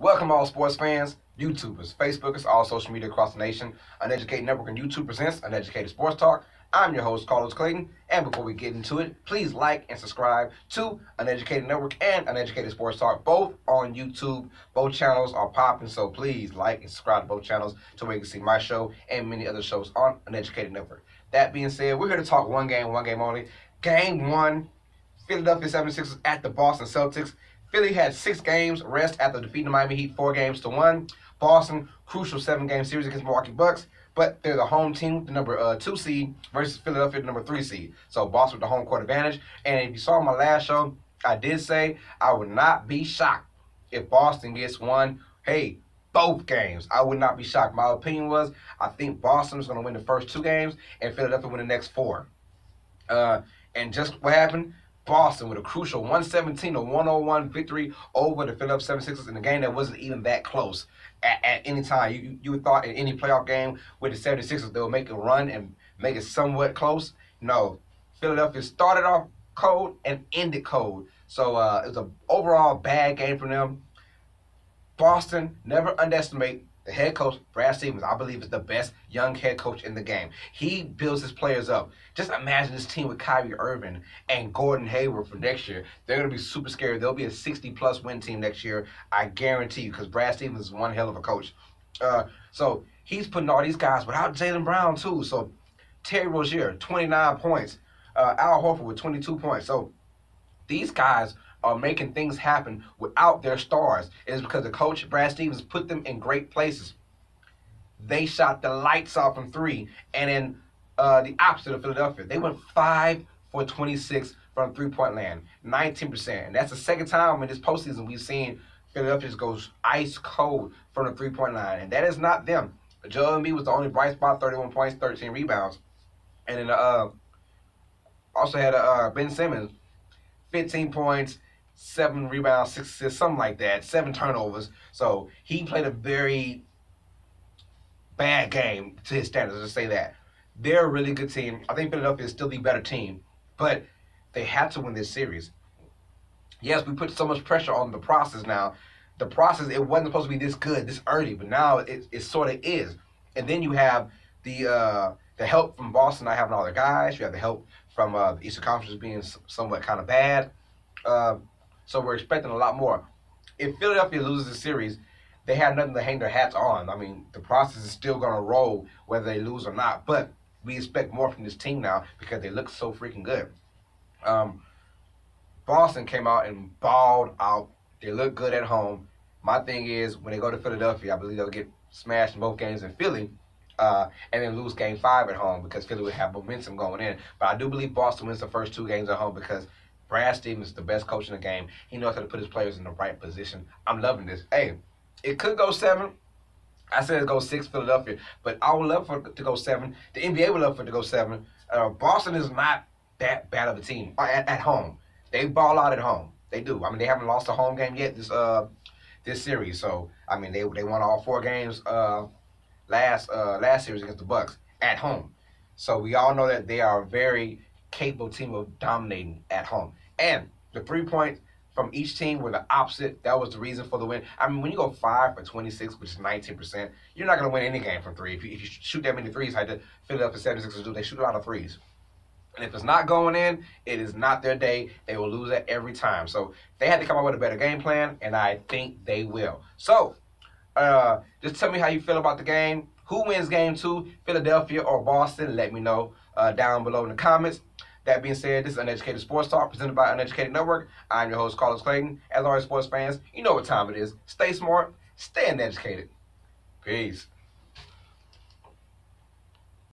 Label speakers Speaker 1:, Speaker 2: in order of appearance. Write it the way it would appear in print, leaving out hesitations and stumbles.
Speaker 1: Welcome all sports fans, YouTubers, Facebookers, all social media across the nation. Uneducated Network and YouTube presents Uneducated Sports Talk. I'm your host, Clayton, and before we get into it, please like and subscribe to Uneducated Network and Uneducated Sports Talk, both on YouTube. Both channels are popping, so please like and subscribe to both channels to where you can see my show and many other shows on Uneducated Network. That being said, we're here to talk one game only. Game 1, Philadelphia 76ers at the Boston Celtics. Philly had 6 games rest after defeating the Miami Heat 4-1. Boston, crucial 7-game series against Milwaukee Bucks, but they're the home team, the number 2 seed, versus Philadelphia, the number 3 seed. So Boston with the home court advantage. And if you saw my last show, I did say I would not be shocked if Boston gets both games. I would not be shocked. My opinion was I think Boston is going to win the first 2 games and Philadelphia win the next 4. And just what happened? Boston with a crucial 117-101 victory over the Philadelphia 76ers in a game that wasn't even that close at any time. You would thought in any playoff game with the 76ers they would make a run and make it somewhat close. No, Philadelphia started off cold and ended cold. So it was an overall bad game for them. Boston, never underestimate the head coach, Brad Stevens. I believe is the best young head coach in the game. He builds his players up. Just imagine this team with Kyrie Irving and Gordon Hayward for next year. They're going to be super scary. They'll be a 60-plus win team next year, I guarantee you, because Brad Stevens is one hell of a coach. So he's putting all these guys without Jaylen Brown, too. So Terry Rozier, 29 points. Al Horford with 22 points. So these guys are making things happen without their stars. It is because the coach, Brad Stevens, put them in great places. They shot the lights off from 3. And then the opposite of Philadelphia, they went 5 for 26 from three-point land, 19%. And that's the second time in this postseason we've seen Philadelphia just goes ice cold from the three-point line. And that is not them. Joel Embiid was the only bright spot, 31 points, 13 rebounds. And then also had Ben Simmons, 15 points, 7 rebounds, 6 assists, something like that, 7 turnovers. So he played a very bad game to his standards, let's say that. They're a really good team. I think Philadelphia is still the better team, but they had to win this series. Yes, we put so much pressure on the process now. The process, it wasn't supposed to be this good, this early, but now it sort of is. And then you have the help from Boston not having all their guys. You have the help from the Eastern Conference being somewhat kind of bad. So we're expecting a lot more. If Philadelphia loses the series, they have nothing to hang their hats on. I mean, the process is still going to roll whether they lose or not. But we expect more from this team now because they look so freaking good. Boston came out and balled out. They look good at home. My thing is, when they go to Philadelphia, I believe they'll get smashed in both games in Philly and then lose Game 5 at home because Philly would have momentum going in. But I do believe Boston wins the first 2 games at home because Brad Stevens is the best coach in the game. He knows how to put his players in the right position. I'm loving this. Hey, it could go 7. I said it goes 6 Philadelphia, but I would love for it to go 7. The NBA would love for it to go 7. Boston is not that bad of a team at home. They ball out at home. They do. I mean, they haven't lost a home game yet this series. So I mean, they won all 4 games last series against the Bucks at home. So we all know that they are a very capable team of dominating at home. And the 3 points from each team were the opposite. That was the reason for the win. I mean, when you go 5 for 26, which is 19%, you're not going to win any game from 3. If you shoot that many threes, like the Philadelphia 76ers do, they shoot a lot of threes. And if it's not going in, it is not their day. They will lose that every time. So they had to come up with a better game plan, and I think they will. So just tell me how you feel about the game. Who wins Game 2, Philadelphia or Boston? Let me know down below in the comments. That being said, this is Uneducated Sports Talk presented by Uneducated Network. I'm your host, Clayton. As always, sports fans, you know what time it is. Stay smart, stay uneducated. Peace.